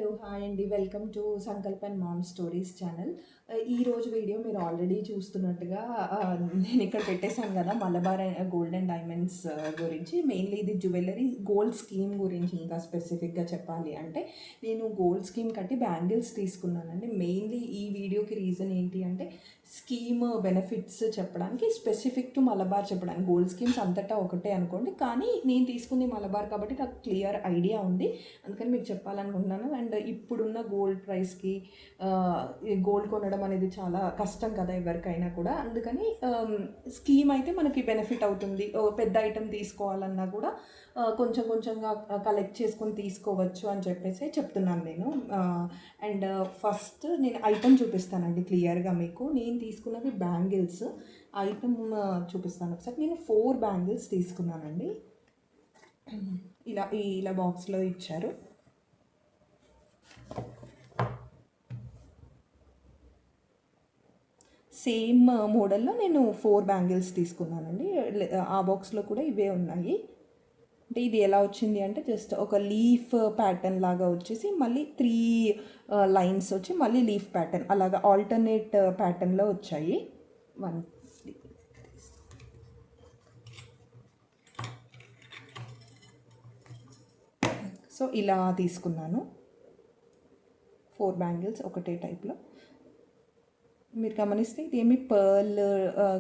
Hello hi అండి, welcome to Sankalp and mom stories channel. ఈరోజు video మీరు ఆల్రెడీ చూస్తున్నట్టుగా నేను ఇక్కడ పెట్టేశాను కదా, మలబార్ గోల్డ్ అండ్ డైమండ్స్ గురించి. మెయిన్లీ ఇది జ్యువెలరీ గోల్డ్ స్కీమ్ గురించి ఇంకా స్పెసిఫిక్గా చెప్పాలి అంటే, నేను గోల్డ్ స్కీమ్ కట్టి బ్యాంగిల్స్ తీసుకున్నానండి. మెయిన్లీ ఈ వీడియోకి రీజన్ ఏంటి అంటే, స్కీమ్ బెనిఫిట్స్ చెప్పడానికి, స్పెసిఫిక్ టు మలబార్ చెప్పడానికి. గోల్డ్ స్కీమ్స్ అంతటా ఒకటే అనుకోండి, కానీ నేను తీసుకుంది మలబార్ కాబట్టి నాకు క్లియర్ ఐడియా ఉంది, అందుకని మీకు చెప్పాలనుకుంటున్నాను. అండ్ ఇప్పుడున్న గోల్డ్ ప్రైస్కి గోల్డ్ కొనడం అనేది చాలా కష్టం కదా ఎవరికైనా కూడా, అందుకని స్కీమ్ అయితే మనకి బెనిఫిట్ అవుతుంది. పెద్ద ఐటెం తీసుకోవాలన్నా కూడా కొంచెం కొంచెంగా కలెక్ట్ చేసుకొని తీసుకోవచ్చు అని చెప్పేసి చెప్తున్నాను నేను. అండ్ ఫస్ట్ నేను ఐటెం చూపిస్తానండి క్లియర్గా మీకు. నేను తీసుకున్నది బ్యాంగిల్స్ ఐటమ్ చూపిస్తాను ఒకసారి. నేను 4 బ్యాంగిల్స్ తీసుకున్నానండి. ఇలా బాక్స్లో ఇచ్చారు. సేమ్ మోడల్లో నేను 4 బ్యాంగిల్స్ తీసుకున్నానండి. ఆ బాక్స్లో కూడా ఇవే ఉన్నాయి. అంటే ఇది ఎలా వచ్చింది అంటే, జస్ట్ ఒక లీఫ్ ప్యాటర్న్ లాగా వచ్చేసి మళ్ళీ 3 లైన్స్ వచ్చి మళ్ళీ లీఫ్ ప్యాటర్న్ అలాగా ఆల్టర్నేట్ ప్యాటర్న్లో వచ్చాయి. 1 సో ఇలా తీసుకున్నాను 4 బ్యాంగిల్స్ ఒకటే టైప్లో. మీరు గమనిస్తే ఇదేమి పర్ల్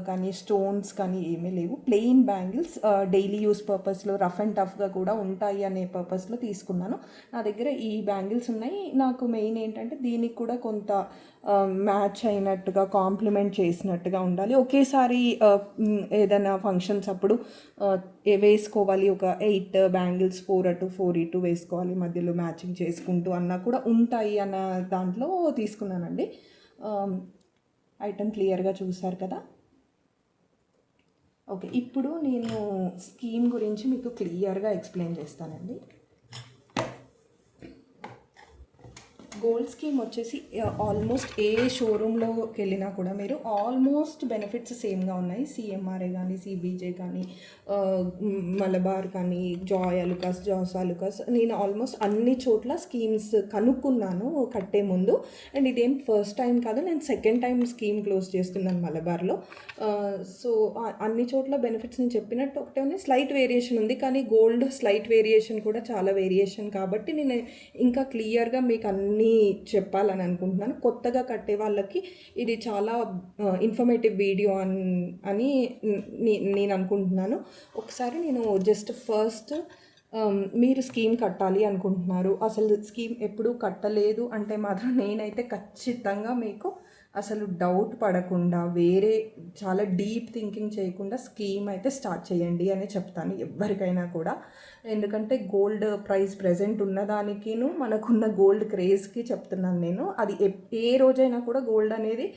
కానీ స్టోన్స్ కానీ ఏమీ లేవు, ప్లెయిన్ బ్యాంగిల్స్. డైలీ యూస్ పర్పస్లో రఫ్ అండ్ టఫ్గా కూడా ఉంటాయి అనే పర్పస్లో తీసుకున్నాను. నా దగ్గర ఈ బ్యాంగిల్స్ ఉన్నాయి. నాకు మెయిన్ ఏంటంటే దీనికి కూడా కొంత మ్యాచ్ అయినట్టుగా, కాంప్లిమెంట్ చేసినట్టుగా ఉండాలి. ఒకేసారి ఏదైనా ఫంక్షన్స్ అప్పుడు వేసుకోవాలి. ఒక 8 బ్యాంగిల్స్ 4 అటు 4 ఇటు వేసుకోవాలి, మధ్యలో మ్యాచింగ్ చేసుకుంటూ అన్నా కూడా ఉంటాయి అన్న దాంట్లో తీసుకున్నానండి. ఐటమ్ క్లియర్గా చూసారు కదా. ఓకే, ఇప్పుడు నేను స్కీమ్ గురించి మీకు క్లియర్గా ఎక్స్ప్లెయిన్ చేస్తానండి. గోల్డ్ స్కీమ్ వచ్చేసి ఆల్మోస్ట్ ఏ షోరూంలోకి వెళ్ళినా కూడా మీరు ఆల్మోస్ట్ బెనిఫిట్స్ సేమ్గా ఉన్నాయి. సిఎంఆర్ఏ కానీ, సిబిజే కానీ, మలబార్ కానీ, జాయ్ అలుకాస్, జాస్ అలుకాస్, నేను ఆల్మోస్ట్ అన్ని చోట్ల స్కీమ్స్ కనుక్కున్నాను కట్టే ముందు. అండ్ ఇదేం ఫస్ట్ టైం కాదు, నేను సెకండ్ టైం స్కీమ్ క్లోజ్ చేస్తున్నాను మలబార్లో. సో అన్ని చోట్ల బెనిఫిట్స్ నేను చెప్పినట్టు ఒకటే ఉంది, స్లైట్ వేరియేషన్ ఉంది. కానీ గోల్డ్ స్లైట్ వేరియేషన్ కూడా చాలా వేరియేషన్ కాబట్టి నేను ఇంకా క్లియర్గా మీకు అన్నీ చెప్పాలని అనుకుంటున్నాను. కొత్తగా కట్టే వాళ్ళకి ఇది చాలా ఇన్ఫర్మేటివ్ వీడియో అని నేను అనుకుంటున్నాను. ఒకసారి నేను జస్ట్ ఫస్ట్, మీరు స్కీమ్ కట్టాలి అనుకుంటున్నారు, అసలు స్కీమ్ ఎప్పుడూ కట్టలేదు అంటే మాత్రం నేనైతే ఖచ్చితంగా మీకు అసలు డౌట్ పడకుండా, వేరే చాలా డీప్ థింకింగ్ చేయకుండా స్కీమ్ అయితే స్టార్ట్ చేయండి అని చెప్తాను ఎవరికైనా కూడా. ఎందుకంటే గోల్డ్ ప్రైస్ ప్రజెంట్ ఉన్నదానికిను మనకున్న గోల్డ్ క్రేజ్కి చెప్తున్నాను నేను. అది ఏ రోజైనా కూడా గోల్డ్ అనేది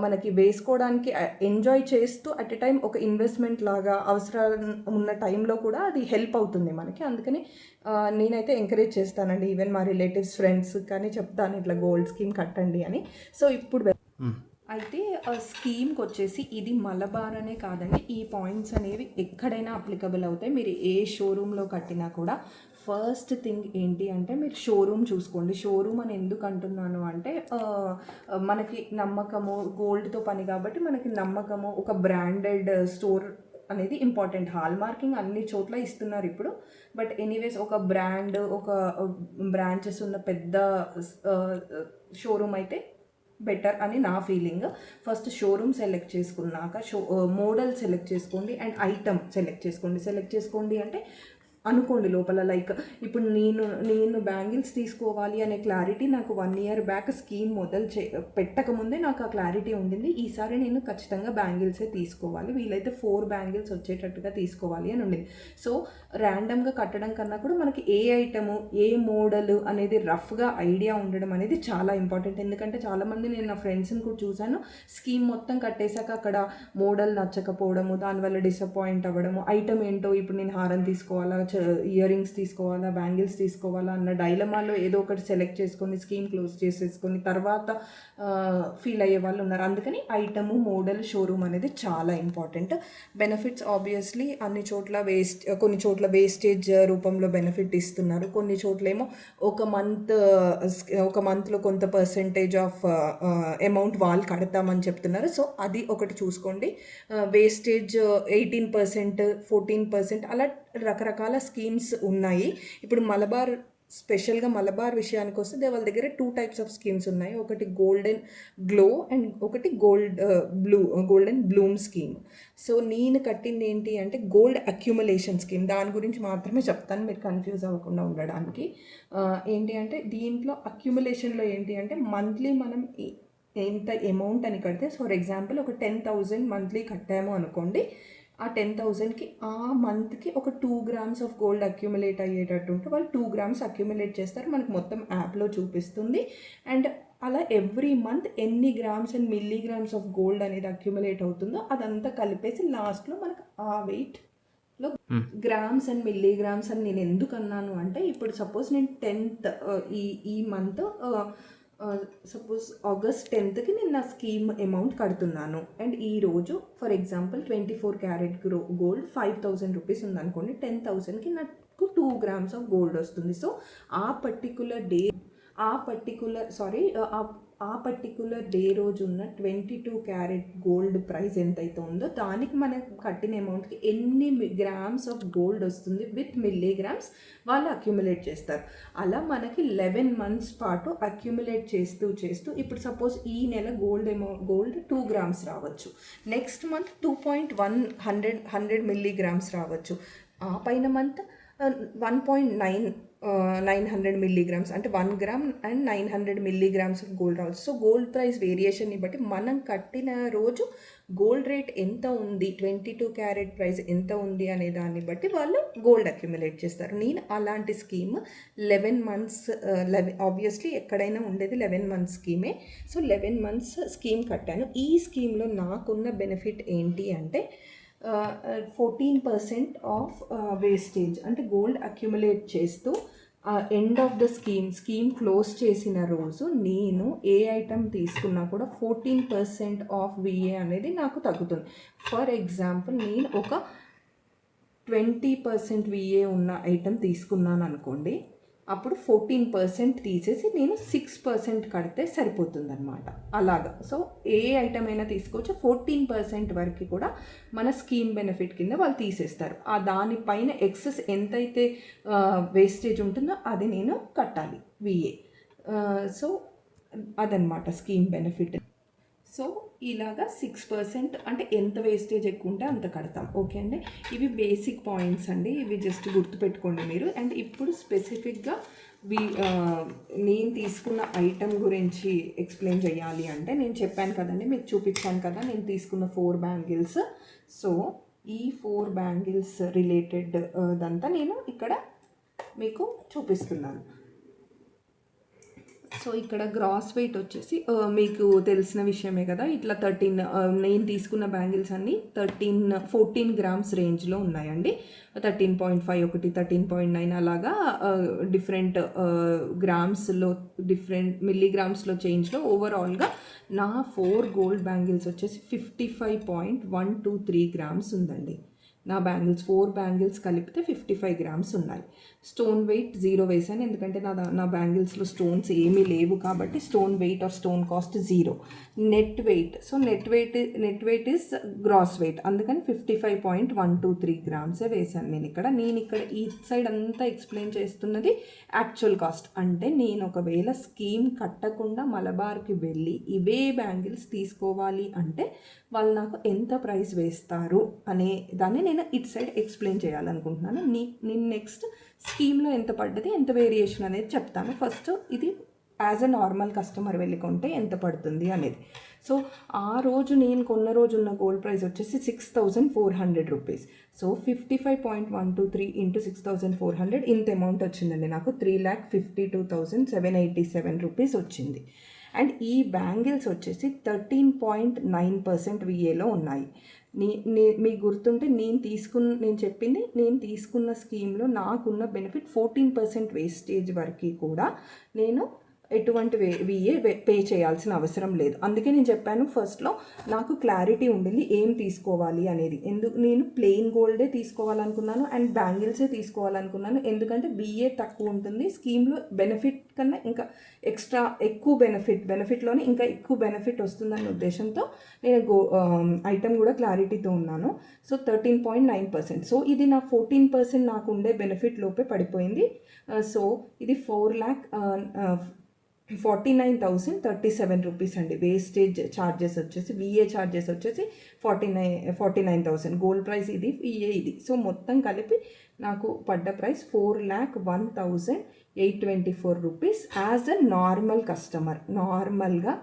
మనకి వేసుకోవడానికి, ఎంజాయ్ చేస్తూ అట్ ఎ టైం ఒక ఇన్వెస్ట్మెంట్ లాగా అవసరం ఉన్న టైంలో కూడా అది హెల్ప్ అవుతుంది మనకి. అందుకని నేనైతే ఎంకరేజ్ చేస్తానండి. ఈవెన్ మా రిలేటివ్స్, ఫ్రెండ్స్ కానీ చెప్తాను ఇట్లా గోల్డ్ స్కీమ్ కట్టండి అని. సో ఇప్పుడు అయితే స్కీమ్కి వచ్చేసి ఇది మలబార్ అనే కాదండి, ఈ పాయింట్స్ అనేవి ఎక్కడైనా అప్లికబుల్ అవుతాయి. మీరు ఏ షోరూంలో కట్టినా కూడా ఫస్ట్ థింగ్ ఏంటి అంటే, మీరు షోరూమ్ చూసుకోండి. షోరూమ్ అని ఎందుకు అంటున్నాను అంటే, మనకి నమ్మకము, గోల్డ్తో పని కాబట్టి మనకి నమ్మకము, ఒక బ్రాండెడ్ స్టోర్ అనేది ఇంపార్టెంట్. హాల్ మార్కింగ్ అన్ని చోట్ల ఇస్తున్నారు ఇప్పుడు, బట్ ఎనీవేస్ ఒక బ్రాండ్, ఒక బ్రాంచెస్ ఉన్న పెద్ద షోరూమ్ అయితే బెటర్ అని నా ఫీలింగ్. ఫస్ట్ షోరూమ్ సెలెక్ట్ చేసుకున్నాక మోడల్ సెలెక్ట్ చేసుకోండి అండ్ ఐటమ్ సెలెక్ట్ చేసుకోండి అంటే అనుకోండి లోపల, లైక్ ఇప్పుడు నేను బ్యాంగిల్స్ తీసుకోవాలి అనే క్లారిటీ నాకు 1 year బ్యాక్ స్కీమ్ పెట్టకముందే నాకు ఆ క్లారిటీ ఉండింది. ఈసారి నేను ఖచ్చితంగా బ్యాంగిల్సే తీసుకోవాలి, వీలైతే 4 బ్యాంగిల్స్ వచ్చేటట్టుగా తీసుకోవాలి అని ఉండింది. సో ర్యాండమ్గా కట్టడం కన్నా కూడా మనకి ఏ ఐటము, ఏ మోడల్ అనేది రఫ్గా ఐడియా ఉండడం అనేది చాలా ఇంపార్టెంట్. ఎందుకంటే చాలామంది, నేను నా ఫ్రెండ్స్ని కూడా చూశాను, స్కీమ్ మొత్తం కట్టేశాక అక్కడ మోడల్ నచ్చకపోవడము, దానివల్ల డిసప్పాయింట్ అవ్వడము, ఐటమ్ ఏంటో ఇప్పుడు నేను హారం తీసుకోవాలా, ఇయర్ రింగ్స్ తీసుకోవాలా, బ్యాంగిల్స్ తీసుకోవాలా అన్న డైలమాలో ఏదో ఒకటి సెలెక్ట్ చేసుకొని స్కీమ్ క్లోజ్ చేసేసుకొని తర్వాత ఫీల్ అయ్యే వాళ్ళు ఉన్నారు. అందుకని ఐటము, మోడల్, షోరూమ్ అనేది చాలా ఇంపార్టెంట్. బెనిఫిట్స్ ఆబ్వియస్లీ అన్ని చోట్ల కొన్ని చోట్ల వేస్టేజ్ రూపంలో బెనిఫిట్ ఇస్తున్నారు, కొన్ని చోట్లేమో ఒక మంత్లో కొంత పర్సెంటేజ్ ఆఫ్ అమౌంట్ వాళ్ళు కడతామని చెప్తున్నారు. సో అది ఒకటి చూసుకోండి. వేస్టేజ్ 18%, 14% అలా రకరకాల స్కీమ్స్ ఉన్నాయి. ఇప్పుడు స్పెషల్గా మలబార్ విషయానికి వస్తే వాళ్ళ దగ్గర 2 టైప్స్ ఆఫ్ స్కీమ్స్ ఉన్నాయి. ఒకటి గోల్డెన్ గ్లో అండ్ ఒకటి గోల్డెన్ బ్లూమ్ స్కీమ్. సో నేను కట్టింది ఏంటి అంటే గోల్డ్ అక్యుములేషన్ స్కీమ్. దాని గురించి మాత్రమే చెప్తాను, మీరు కన్ఫ్యూజ్ అవ్వకుండా ఉండడానికి. ఏంటి అంటే దీంట్లో అక్యుములేషన్లో ఏంటి అంటే మంత్లీ మనం ఎంత అమౌంట్ అని కడితే, ఫర్ ఎగ్జాంపుల్ ఒక 10,000 మంత్లీ కట్టాము అనుకోండి. ఆ 10,000కి ఆ మంత్కి ఒక 2 grams ఆఫ్ గోల్డ్ అక్యుములేట్ అయ్యేటట్టు ఉంటే వాళ్ళు 2 grams అక్యుములేట్ చేస్తారు, మనకు మొత్తం యాప్లో చూపిస్తుంది. అండ్ అలా ఎవ్రీ మంత్ ఎన్ని grams and milligrams of gold అనేది అక్యుములేట్ అవుతుందో అదంతా కలిపేసి లాస్ట్లో మనకు ఆ వెయిట్లో గ్రామ్స్ అండ్ మిల్లీగ్రామ్స్ అని నేను ఎందుకు అన్నాను అంటే, ఇప్పుడు సపోజ్ నేను 10th ఈ మంత్ సపోజ్ August 10th నేను నా స్కీమ్ అమౌంట్ కడుతున్నాను. అండ్ ఈరోజు for example 24 carat gold 5,000 rupees ఉందనుకోండి. 10,000కి నాకు 2 grams ఆఫ్ గోల్డ్ వస్తుంది. సో ఆ పర్టికులర్ డే రోజు ఉన్న 22 క్యారెట్ గోల్డ్ ప్రైస్ ఎంతైతే ఉందో దానికి మనకు కట్టిన అమౌంట్కి ఎన్ని గ్రామ్స్ ఆఫ్ గోల్డ్ వస్తుంది విత్ మిల్లీగ్రామ్స్ వాళ్ళు అక్యుములేట్ చేస్తారు. అలా మనకి 11 months పాటు అక్యుములేట్ చేస్తూ ఇప్పుడు సపోజ్ ఈ నెల గోల్డ్ 2 grams రావచ్చు, నెక్స్ట్ మంత్ 2.100 మిల్లీగ్రామ్స్ రావచ్చు, ఆ పైన మంత్ 1.900 మిల్లీగ్రామ్స్ అంటే 1 gram and 900 milligrams of gold రావచ్చు. సో గోల్డ్ ప్రైస్ వేరియేషన్ని బట్టి మనం కట్టిన రోజు గోల్డ్ రేట్ ఎంత ఉంది, 22 క్యారెట్ ప్రైస్ ఎంత ఉంది అనే దాన్ని బట్టి వాళ్ళు గోల్డ్ అక్యుములేట్ చేస్తారు. నేను అలాంటి స్కీమ్ 11 months, ఆబ్వియస్లీ ఎక్కడైనా ఉండేది 11 months స్కీమే. సో 11 months స్కీమ్ కట్టాను. ఈ స్కీమ్లో నాకున్న బెనిఫిట్ ఏంటి అంటే 14% ఆఫ్ వేస్టేజ్ అంటే గోల్డ్ అక్యుములేట్ చేస్తూ end of the scheme close చేసిన రోజు నేను ఏ ఐటమ్ తీసుకున్నా కూడా 14% ఆఫ్ విఏ అనేది నాకు తగ్గుతుంది. ఫర్ ఎగ్జాంపుల్ నేను ఒక 20% విఏ ఉన్న ఐటమ్ తీసుకున్నాను అనుకోండి, అప్పుడు 14% తీసేసి నేను 6% కడితే సరిపోతుంది అనమాట. అలాగా. సో ఏ ఐటమ్ అయినా తీసుకోవచ్చు, 14% వరకు కూడా మన స్కీమ్ బెనిఫిట్ కింద వాళ్ళు తీసేస్తారు. ఆ దానిపైన ఎక్సెస్ ఎంతైతే వేస్టేజ్ ఉంటుందో అది నేను కట్టాలి విఏ. సో అదనమాట స్కీమ్ బెనిఫిట్. సో ఇలాగా 6% అంటే ఎంత వేస్టేజ్ ఎక్కువ ఉంటే అంత కడతాం. ఓకే అండి, ఇవి బేసిక్ పాయింట్స్ అండి, ఇవి జస్ట్ గుర్తుపెట్టుకోండి మీరు. అండ్ ఇప్పుడు స్పెసిఫిక్గా నేను తీసుకున్న ఐటమ్ గురించి ఎక్స్ప్లెయిన్ చేయాలి అంటే, నేను చెప్పాను కదండి, మీకు చూపించాను కదా నేను తీసుకున్న 4 బ్యాంగిల్స్. సో ఈ 4 బ్యాంగిల్స్ రిలేటెడ్ దంతా నేను ఇక్కడ మీకు చూపిస్తున్నాను. సో ఇక్కడ గ్రాస్ వెయిట్ వచ్చేసి మీకు తెలిసిన విషయమే కదా, ఇట్లా 13 నేను తీసుకున్న బ్యాంగిల్స్ అన్నీ 14 grams రేంజ్లో ఉన్నాయండి. 13.5 ఒకటి 13.9 అలాగా డిఫరెంట్ గ్రామ్స్లో డిఫరెంట్ మిల్లీగ్రామ్స్లో చేంజ్లో ఓవరాల్గా నా 4 గోల్డ్ బ్యాంగిల్స్ వచ్చేసి 55.123 grams ఉందండి. నా బ్యాంగిల్స్ 4 బ్యాంగిల్స్ కలిపితే 55 grams ఉన్నాయి. స్టోన్ వెయిట్ 0 వేసాను, ఎందుకంటే నా బ్యాంగిల్స్లో స్టోన్స్ ఏమీ లేవు కాబట్టి stone weight or stone cost 0. Net weight is gross weight, అందుకని 55.123 grams వేసాను నేను ఇక్కడ ఈ సైడ్ అంతా ఎక్స్ప్లెయిన్ చేస్తున్నది యాక్చువల్ కాస్ట్. అంటే నేను ఒకవేళ స్కీమ్ కట్టకుండా మలబార్కి వెళ్ళి ఇవే బ్యాంగిల్స్ తీసుకోవాలి అంటే వాళ్ళు నాకు ఎంత ప్రైస్ వేస్తారు అనే దాన్ని నేను ఇటు సైడ్ ఎక్స్ప్లెయిన్ చేయాలనుకుంటున్నాను. నేను నెక్స్ట్ స్కీమ్లో ఎంత పడ్డది, ఎంత వేరియేషన్ అనేది చెప్తాను. ఫస్ట్ ఇది యాజ్ అ నార్మల్ కస్టమర్ వెళ్ళి కొంటే ఎంత పడుతుంది అనేది. సో ఆ రోజు నేను కొన్న రోజు ఉన్న గోల్డ్ ప్రైస్ వచ్చేసి 6,400 రూపీస్. సో 55.123 ఇంటూ 6,400 ఇంత అమౌంట్ వచ్చిందండి నాకు. 3,52,787 రూపీస్ వచ్చింది. అండ్ ఈ బ్యాంగిల్స్ వచ్చేసి 13.9% విఏలో ఉన్నాయి. మీకు గుర్తుంటే నేను తీసుకున్న స్కీమ్లో నాకున్న బెనిఫిట్ 14% వేస్టేజ్ వరకు కూడా నేను ఎటువంటి విఏ పే చేయాల్సిన అవసరం లేదు. అందుకే నేను చెప్పాను ఫస్ట్లో నాకు క్లారిటీ ఉండింది ఏం తీసుకోవాలి అనేది. నేను ప్లెయిన్ గోల్డే తీసుకోవాలనుకున్నాను అండ్ బ్యాంగిల్సే తీసుకోవాలనుకున్నాను. ఎందుకంటే విఏ తక్కువ ఉంటుంది స్కీమ్లో, బెనిఫిట్ కన్నా ఇంకా ఎక్కువ బెనిఫిట్లోనే ఇంకా ఎక్కువ బెనిఫిట్ వస్తుందనే ఉద్దేశంతో నేను ఐటమ్ కూడా క్లారిటీతో ఉన్నాను. సో 13.9%. సో ఇది నా 14% నాకు ఉండే బెనిఫిట్ లోపే పడిపోయింది. సో ఇది 4,49,037 రూపీస్ అండి. వేస్టేజ్ ఛార్జెస్ వచ్చేసి విఏ ఛార్జెస్ వచ్చేసి 49,000. గోల్డ్ ప్రైస్ ఇది, విఏ ఇది. సో మొత్తం కలిపి నాకు పడ్డ price 4,01,824 rupees as a normal customer. నార్మల్గా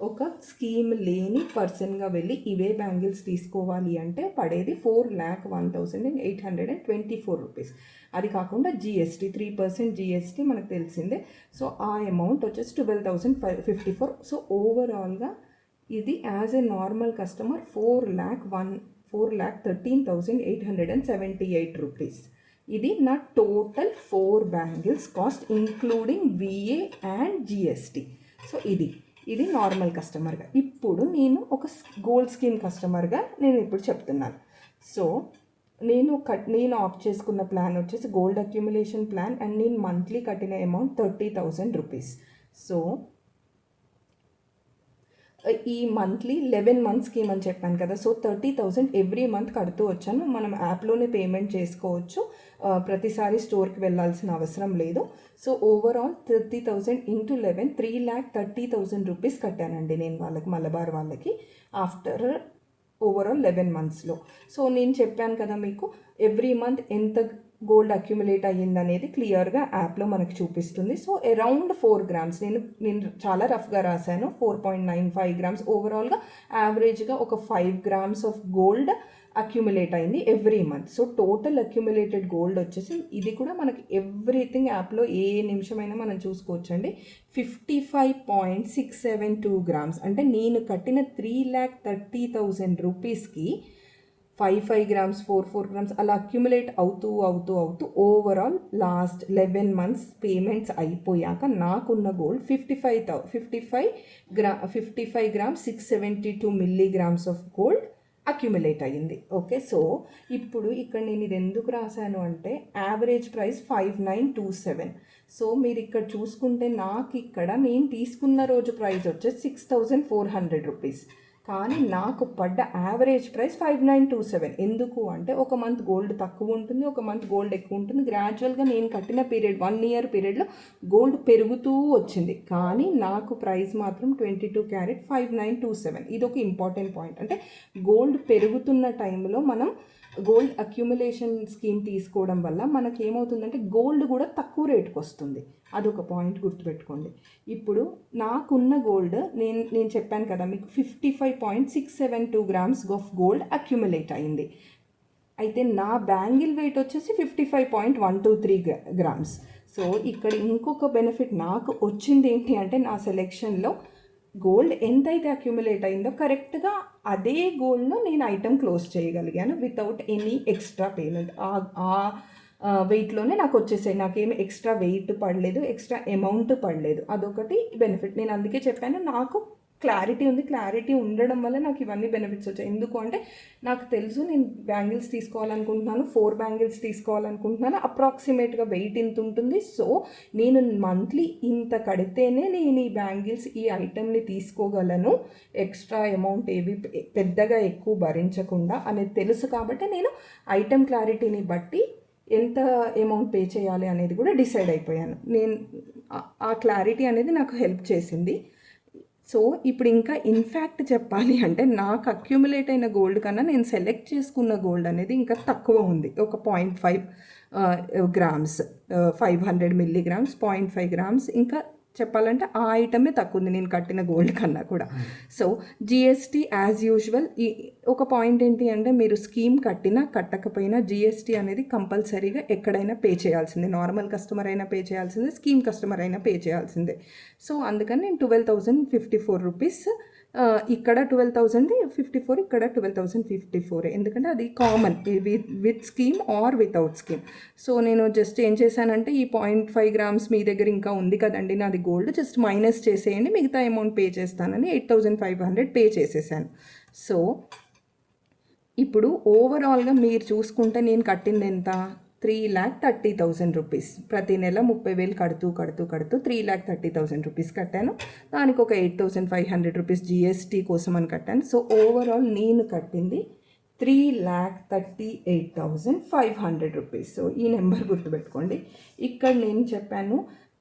ఒక స్కీమ్ లేని పర్సన్గా వెళ్ళి ఇవే బ్యాంగిల్స్ తీసుకోవాలి అంటే పడేది 4,01,824 రూపీస్. అది కాకుండా జిఎస్టీ 3% జిఎస్టీ మనకు తెలిసిందే. సో ఆ అమౌంట్ వచ్చేసి 12,054. సో ఓవరాల్గా ఇది as a normal customer 4,13,878 rupees. ఇది నా total 4 bangles cost including VA and GST. So ఇది నార్మల్ కస్టమర్గా. ఇప్పుడు నేను ఒక గోల్డ్ స్కీమ్ కస్టమర్గా నేను ఇప్పుడు చెప్తున్నాను. సో నేను ఆప్ట్ చేసుకున్న ప్లాన్ వచ్చేసి గోల్డ్ అక్యుములేషన్ ప్లాన్ అండ్ నేను మంత్లీ కట్టిన అమౌంట్ 30,000 రూపీస్. సో ఈ మంత్లీ 11 మంత్స్ స్కీమ్ అని చెప్పాను కదా. సో 30,000 ఎవ్రీ మంత్ కడుతూ వచ్చాను. మనం యాప్లోనే పేమెంట్ చేసుకోవచ్చు, ప్రతిసారి స్టోర్కి వెళ్ళాల్సిన అవసరం లేదు. సో ఓవరాల్ 30,000 ఇంటూ 11 3,30,000 రూపీస్ కట్టానండి నేను మలబార్ వాళ్ళకి ఆఫ్టర్ ఓవరాల్ 11 మంత్స్లో. సో నేను చెప్పాను కదా మీకు ఎవ్రీ మంత్ ఎంత గోల్డ్ అక్యుములేట్ అయ్యిందనేది క్లియర్గా యాప్లో మనకు చూపిస్తుంది. సో అరౌండ్ 4 గ్రామ్స్ నేను చాలా రఫ్గా రాశాను. 4.95 గ్రామ్స్ ఓవరాల్గా యావరేజ్గా ఒక 5 గ్రామ్స్ ఆఫ్ గోల్డ్ అక్యుములేట్ అయింది every month. So total accumulated gold వచ్చేసి ఇది కూడా మనకి ఎవ్రీథింగ్ యాప్లో ఏ నిమిషమైనా మనం చూసుకోవచ్చండి. 55.672 గ్రామ్స్. అంటే నేను కట్టిన 3,30,000 రూపీస్కి 5 గ్రామ్స్ 4 గ్రామ్స్ అలా అక్యుములేట్ అవుతూ ఓవరాల్ లాస్ట్ 11 మంత్స్ పేమెంట్స్ అయిపోయాక నాకున్న gold 55 grams 672 milligrams of gold accumulate అయ్యింది. ఓకే, సో ఇప్పుడు ఇక్కడ నేను ఇది ఎందుకు రాశాను అంటే యావరేజ్ ప్రైస్ 5,927. సో మీరు ఇక్కడ చూసుకుంటే నాకు ఇక్కడ నేను తీసుకున్న రోజు ప్రైస్ వచ్చేసి 6,400 రూపీస్. కానీ నాకు పడ్డ యావరేజ్ ప్రైస్ 5,927. ఎందుకు అంటే ఒక మంత్ గోల్డ్ తక్కువ ఉంటుంది, ఒక మంత్ గోల్డ్ ఎక్కువ ఉంటుంది. గ్రాడ్యువల్గా నేను కట్టిన పీరియడ్ 1 ఇయర్ పీరియడ్లో గోల్డ్ పెరుగుతూ వచ్చింది. కానీ నాకు ప్రైస్ మాత్రం 22 క్యారెట్ 5,927. ఇది ఒక ఇంపార్టెంట్ పాయింట్. అంటే గోల్డ్ పెరుగుతున్న టైంలో మనం గోల్డ్ అక్యుములేషన్ స్కీమ్ తీసుకోవడం వల్ల మనకి ఏమవుతుందంటే గోల్డ్ కూడా తక్కువ రేటుకి వస్తుంది. అదొక పాయింట్ గుర్తుపెట్టుకోండి. ఇప్పుడు నాకున్న గోల్డ్ నేను చెప్పాను కదా మీకు 55.672 గ్రామ్స్ ఆఫ్ గోల్డ్ అక్యుములేట్ అయింది. అయితే నా బ్యాంగిల్ వెయిట్ వచ్చేసి 55.123 గ్రామ్స్. సో ఇక్కడ ఇంకొక బెనిఫిట్ నాకు వచ్చింది ఏంటి అంటే నా సెలెక్షన్లో గోల్డ్ ఎంతైతే అక్యుములేట్ అయిందో కరెక్ట్గా అదే గోల్డ్లో నేను ఐటమ్ క్లోజ్ చేయగలిగాను వితౌట్ ఎనీ ఎక్స్ట్రా పేమెంట్. ఆ వెయిట్లోనే నాకు వచ్చేసాయి. నాకేమి ఎక్స్ట్రా వెయిట్ పడలేదు, ఎక్స్ట్రా అమౌంట్ పడలేదు. అదొకటి బెనిఫిట్. నేను అందుకే చెప్పాను నాకు క్లారిటీ ఉంది. క్లారిటీ ఉండడం వల్ల నాకు ఇవన్నీ బెనిఫిట్స్ వచ్చాయి. ఎందుకు అంటే నాకు తెలుసు నేను బ్యాంగిల్స్ తీసుకోవాలనుకుంటున్నాను, 4 బ్యాంగిల్స్ తీసుకోవాలనుకుంటున్నాను. అప్రాక్సిమేట్గా వెయిట్ ఇంత ఉంటుంది. సో నేను మంత్లీ ఇంత కడితేనే నేను ఈ బ్యాంగిల్స్ ఈ ఐటెంని తీసుకోగలను, ఎక్స్ట్రా అమౌంట్ ఏవి పెద్దగా ఎక్కువ భరించకుండా అనేది తెలుసు. కాబట్టి నేను ఐటెం క్లారిటీని బట్టి ఎంత అమౌంట్ పే చేయాలి అనేది కూడా డిసైడ్ అయిపోయాను. ఆ క్లారిటీ అనేది నాకు హెల్ప్ చేసింది. సో ఇప్పుడు ఇంకా ఇన్ఫ్యాక్ట్ చెప్పాలి అంటే నాకు అక్యుములేట్ అయిన గోల్డ్ కన్నా నేను సెలెక్ట్ చేసుకున్న గోల్డ్ అనేది ఇంకా తక్కువ ఉంది. ఒక 0.5 గ్రామ్స్ 500 మిల్లీగ్రామ్స్ 0.5 గ్రామ్స్ ఇంకా చెప్పాలంటే ఆ ఐటమే తక్కువ ఉంది నేను కట్టిన గోల్డ్ కన్నా కూడా. సో జిఎస్టీ యాజ్ యూజువల్ ఒక పాయింట్ ఏంటి అంటే మీరు స్కీమ్ కట్టినా కట్టకపోయినా జిఎస్టీ అనేది కంపల్సరీగా ఎక్కడైనా పే చేయాల్సిందే. నార్మల్ కస్టమర్ అయినా పే చేయాల్సిందే, స్కీమ్ కస్టమర్ అయినా పే చేయాల్సిందే. సో అందుకని నేను 12,054 రూపీస్, ఇక్కడ 12,054, ఇక్కడ 12,054. ఎందుకంటే అది common with scheme or without scheme. So నేను జస్ట్ ఏం చేశానంటే ఈ 0.5 గ్రామ్స్ మీ దగ్గర ఇంకా ఉంది కదండి నాది గోల్డ్, జస్ట్ మైనస్ చేసేయండి, మిగతా అమౌంట్ పే చేస్తానని 8,500 పే చేసేసాను. సో ఇప్పుడు ఓవరాల్గా మీరు చూసుకుంటే నేను కట్టింది ఎంత, 3,30,000 రూపీస్. ప్రతి నెల 30,000 కడుతూ 3,30,000 రూపీస్ కట్టాను. దానికి ఒక 8,500 రూపీస్ జిఎస్టీ కోసం అని కట్టాను. సో ఓవరాల్ నేను కట్టింది 3,38,500 రూపీస్. సో ఈ నెంబర్ గుర్తుపెట్టుకోండి. ఇక్కడ నేను చెప్పాను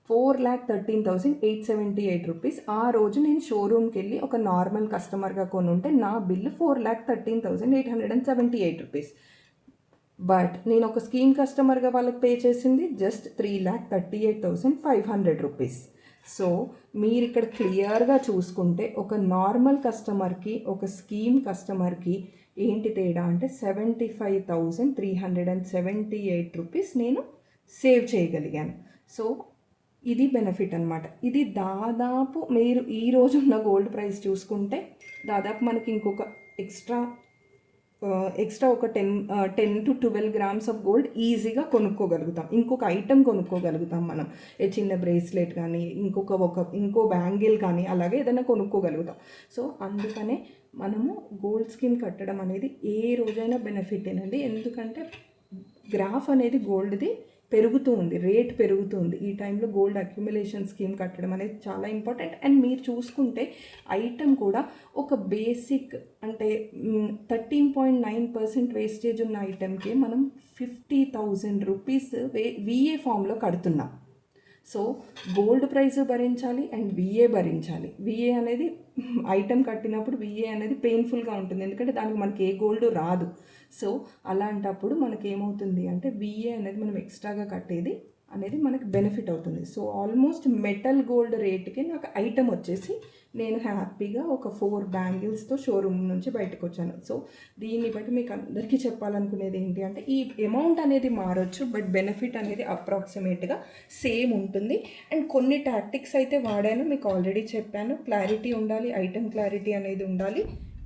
4,13,878 రూపీస్. ఆ రోజు నేను షోరూమ్కి వెళ్ళి ఒక నార్మల్ కస్టమర్గా కొనుంటే నా బిల్లు 4,13,878 రూపీస్. బట్ నేను ఒక స్కీమ్ కస్టమర్గా వాళ్ళకి పే చేసింది జస్ట్ 3,38,500 రూపీస్. సో మీరు ఇక్కడ క్లియర్గా చూసుకుంటే ఒక నార్మల్ కస్టమర్కి ఒక స్కీమ్ కస్టమర్కి ఏంటి తేడా అంటే 75,378 రూపీస్ నేను సేవ్ చేయగలిగాను. సో ఇది బెనిఫిట్ అనమాట. ఇది దాదాపు మీరు ఈరోజు ఉన్న గోల్డ్ ప్రైస్ చూసుకుంటే దాదాపు మనకి ఇంకొక ఎక్స్ట్రా ఒక 10 to 12 గ్రామ్స్ ఆఫ్ గోల్డ్ ఈజీగా కొనుక్కోగలుగుతాం. ఇంకొక ఐటెం కొనుక్కోగలుగుతాం మనం. చిన్న బ్రేస్లెట్ కానీ ఇంకో బ్యాంగిల్ కానీ అలాగే ఏదైనా కొనుక్కోగలుగుతాం. సో అందుకనే మనము గోల్డ్ స్కీమ్ కట్టడం అనేది ఏ రోజైనా బెనిఫిటేనండి. ఎందుకంటే గ్రాఫ్ అనేది గోల్డ్ది పెరుగుతూ ఉంది, రేట్ పెరుగుతూ ఉంది. ఈ టైంలో గోల్డ్ అక్యుములేషన్ స్కీమ్ కట్టడం అనేది చాలా ఇంపార్టెంట్. అండ్ మీరు చూసుకుంటే ఐటమ్ కూడా ఒక బేసిక్ అంటే 13.9% వేస్టేజ్ ఉన్న ఐటెంకి మనం 50,000 రూపీస్ విఏ ఫామ్లో కడుతున్నాం. సో గోల్డ్ ప్రైస్ భరించాలి అండ్ విఏ భరించాలి. విఏ అనేది ఐటెం కట్టినప్పుడు విఏ అనేది పెయిన్ఫుల్గా ఉంటుంది, ఎందుకంటే దానికి మనకి ఏ గోల్డ్ రాదు. సో అలాంటప్పుడు మనకి ఏమవుతుంది అంటే విఏ అనేది మనం ఎక్స్ట్రాగా కట్టేది అనేది మనకి బెనిఫిట్ అవుతుంది. సో ఆల్మోస్ట్ మెటల్ గోల్డ్ రేట్కి నాకు ఐటెం వచ్చేసి నేను హ్యాపీగా ఒక 4 బ్యాంగిల్స్తో షోరూమ్ నుంచి బయటకు వచ్చాను. సో దీన్ని బట్టి మీకు అందరికీ చెప్పాలనుకునేది ఏంటి అంటే ఈ అమౌంట్ అనేది మారచ్చు, బట్ బెనిఫిట్ అనేది అప్రాక్సిమేట్గా సేమ్ ఉంటుంది. అండ్ కొన్ని టాక్టిక్స్ అయితే వాడాను, మీకు ఆల్రెడీ చెప్పాను. క్లారిటీ ఉండాలి, ఐటెం క్లారిటీ అనేది ఉండాలి.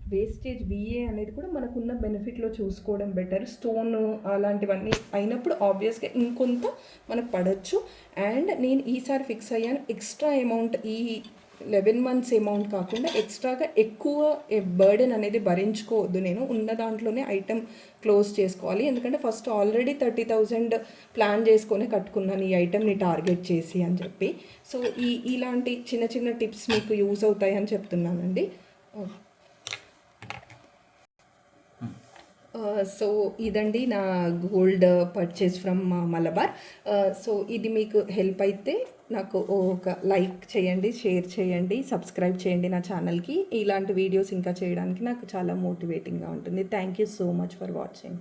వేస్టేజ్ విఏ అనేది కూడా మనకున్న బెనిఫిట్లో చూసుకోవడం బెటర్. స్టోన్ అలాంటివన్నీ అయినప్పుడు ఆబ్వియస్గా ఇంకొంత మనకు పడవచ్చు. అండ్ నేను ఈసారి ఫిక్స్ అయ్యాను, ఎక్స్ట్రా అమౌంట్ ఈ 11 months అమౌంట్ కాకుండా ఎక్స్ట్రాగా ఎక్కువ బర్డెన్ అనేది భరించుకోవద్దు. నేను ఉన్న దాంట్లోనే ఐటెం క్లోజ్ చేసుకోవాలి. ఎందుకంటే ఫస్ట్ ఆల్రెడీ 30,000 ప్లాన్ చేసుకొని కట్టుకున్నాను ఈ ఐటెంని టార్గెట్ చేసి అని చెప్పి. సో ఇలాంటి చిన్న చిన్న టిప్స్ మీకు యూజ్ అవుతాయని చెప్తున్నానండి. సో ఇదండి నా gold purchase from Malabar. So ఇది మీకు హెల్ప్ అయితే నాకు ఒక లైక్ చేయండి, షేర్ చేయండి, సబ్స్క్రైబ్ చేయండి నా ఛానల్కి. ఇలాంటి వీడియోస్ ఇంకా చేయడానికి నాకు చాలా మోటివేటింగ్గా ఉంటుంది. Thank you so much for watching.